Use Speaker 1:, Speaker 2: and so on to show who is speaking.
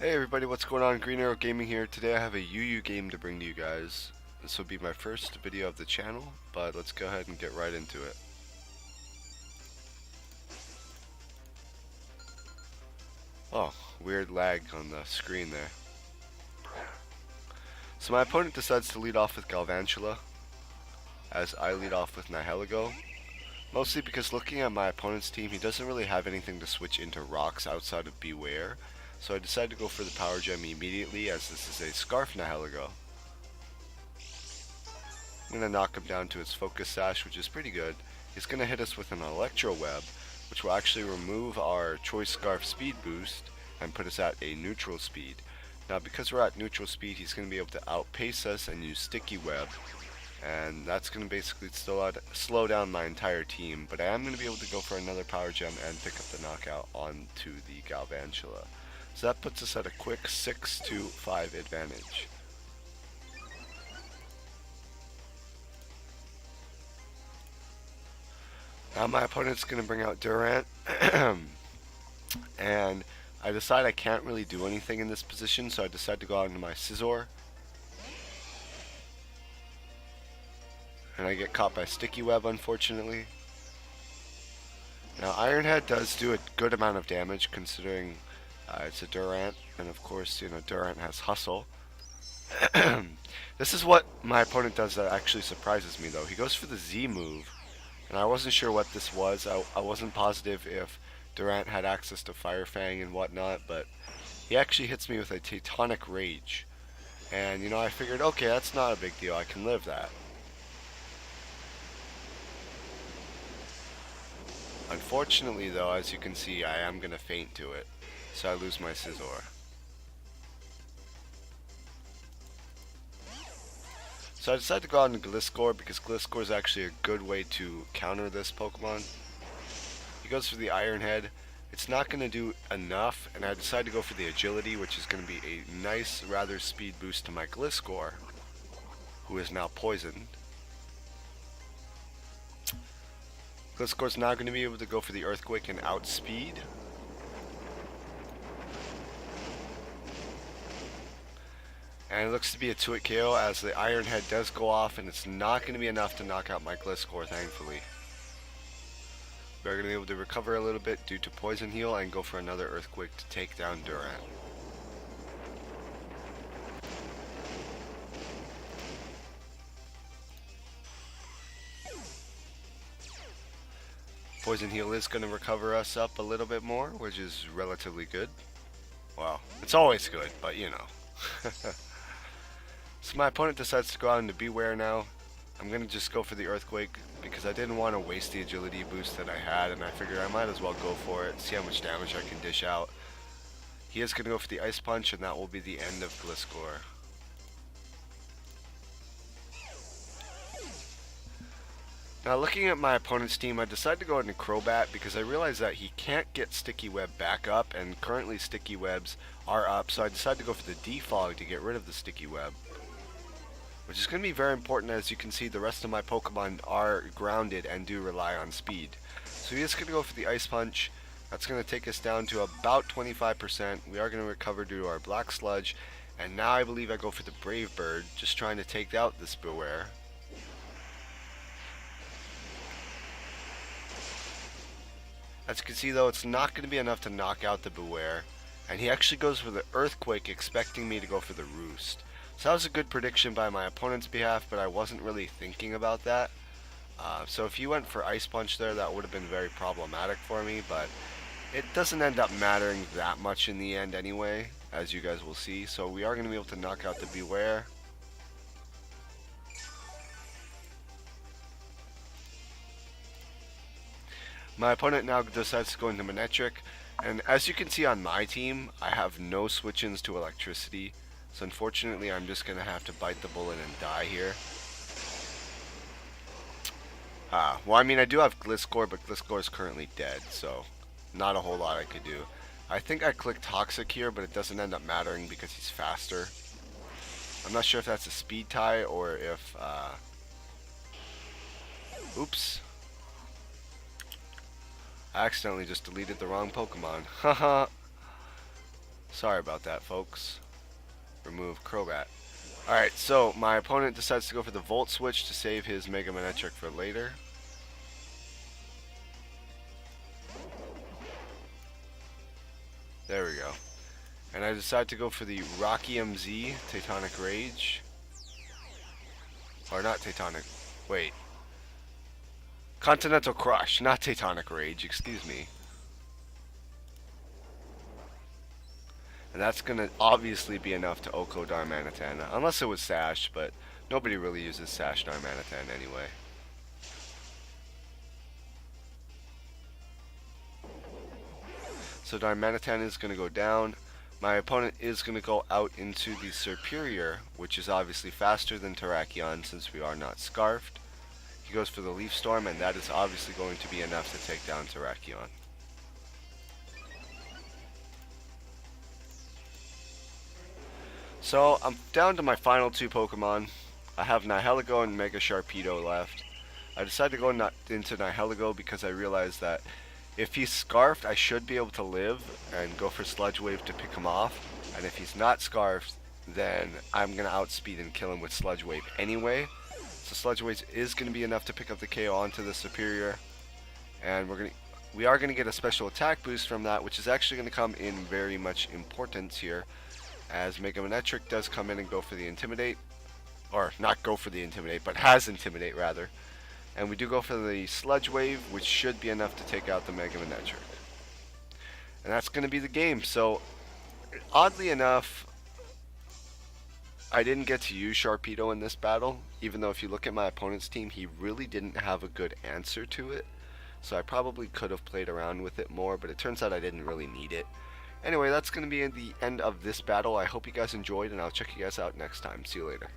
Speaker 1: Hey everybody, what's going on? Green Arrow Gaming here. Today I have a UU game to bring to you guys. This will be my first video of the channel, but let's go ahead and get right into it. Oh, weird lag on the screen there. So my opponent decides to lead off with Galvantula, as I lead off with Nihilego. Mostly because looking at my opponent's team, he doesn't really have anything to switch into rocks outside of Beware. So I decided to go for the Power Gem immediately, as this is a Scarf Nihilego. I'm going to knock him down to his Focus Sash, which is pretty good. He's going to hit us with an Electro Web, which will actually remove our Choice Scarf speed boost and put us at a neutral speed. Now because we're at neutral speed, he's going to be able to outpace us and use Sticky Web, and that's going to basically slow down my entire team, but I am going to be able to go for another Power Gem and pick up the knockout onto the Galvantula. So that puts us at a quick 6-5 advantage. Now my opponent's going to bring out Durant, and I decide I can't really do anything in this position, so I decide to go out into my Scizor. And I get caught by Sticky Web, unfortunately. Now Iron Head does do a good amount of damage considering it's a Durant, and of course, Durant has Hustle. This is what my opponent does that actually surprises me though. He goes for the Z move, and I wasn't sure what this was. I wasn't positive if Durant had access to Fire Fang and whatnot, but he actually hits me with a Tectonic Rage. And I figured, okay, that's not a big deal, I can live that. Unfortunately though, as you can see, I am going to faint to it, so I lose my Scizor. So I decided to go out into Gliscor because Gliscor is actually a good way to counter this Pokemon. He goes for the Iron Head. It's not going to do enough, and I decided to go for the Agility, which is going to be a nice, rather speed boost to my Gliscor, who is now poisoned. Gliscor's now going to be able to go for the Earthquake and outspeed. And it looks to be a 2-hit KO as the Iron Head does go off, and it's not going to be enough to knock out my Gliscor, thankfully. We're going to be able to recover a little bit due to Poison Heal and go for another Earthquake to take down Durant. Poison Heal is going to recover us up a little bit more, which is relatively good. Well, it's always good, but So my opponent decides to go out into Beware now. I'm going to just go for the Earthquake because I didn't want to waste the Agility boost that I had, and I figured I might as well go for it, see how much damage I can dish out. He is going to go for the Ice Punch, and that will be the end of Gliscor. Now looking at my opponent's team, I decided to go into Crobat because I realized that he can't get Sticky Web back up, and currently Sticky Webs are up, so I decided to go for the Defog to get rid of the Sticky Web, which is going to be very important. As you can see, the rest of my Pokemon are grounded and do rely on speed. So he is going to go for the Ice Punch. That's going to take us down to about 25%. We are going to recover due to our Black Sludge, and now I believe I go for the Brave Bird, just trying to take out this Beware. As you can see though, it's not going to be enough to knock out the Beware, and he actually goes for the Earthquake, expecting me to go for the Roost. So that was a good prediction by my opponent's behalf, but I wasn't really thinking about that. So if he went for Ice Punch there, that would have been very problematic for me, but it doesn't end up mattering that much in the end anyway, as you guys will see. So we are going to be able to knock out the Beware. My opponent now decides to go into Manectric, and as you can see on my team, I have no switch-ins to Electricity, so unfortunately I'm just going to have to bite the bullet and die here. Well, I mean, I do have Gliscor, but Gliscor is currently dead, so not a whole lot I could do. I think I clicked Toxic here, but it doesn't end up mattering because he's faster. I'm not sure if that's a speed tie or if, oops. I accidentally just deleted the wrong Pokemon. Haha. Sorry about that, folks. Remove Crobat. Alright, so my opponent decides to go for the Volt Switch to save his Mega Manectric for later. There we go. And I decide to go for the Rocky MZ, Titanic Rage. Or not Titanic. Wait. Continental Crush, not Titanic Rage, excuse me. And that's going to obviously be enough to Oko Darmanitan, unless it was Sash, but nobody really uses Sash Darmanitan anyway. So Darmanitan is going to go down. My opponent is going to go out into the Superior, which is obviously faster than Terrakion since we are not Scarfed. He goes for the Leaf Storm, and that is obviously going to be enough to take down Terrakion. So I'm down to my final two Pokemon. I have Nihilego and Mega Sharpedo left. I decided to go into Nihilego because I realized that if he's Scarfed, I should be able to live and go for Sludge Wave to pick him off. And if he's not Scarfed, then I'm going to outspeed and kill him with Sludge Wave anyway. So Sludge Wave is going to be enough to pick up the KO onto the Superior. And we are going to get a special attack boost from that, which is actually going to come in very much importance here, as Mega Manectric does come in and go for the Intimidate. Or not go for the Intimidate, but has Intimidate rather. And we do go for the Sludge Wave, which should be enough to take out the Mega Manectric. And that's going to be the game. So, oddly enough, I didn't get to use Sharpedo in this battle, even though if you look at my opponent's team, he really didn't have a good answer to it. So I probably could have played around with it more, but it turns out I didn't really need it. Anyway, that's going to be the end of this battle. I hope you guys enjoyed, and I'll check you guys out next time. See you later.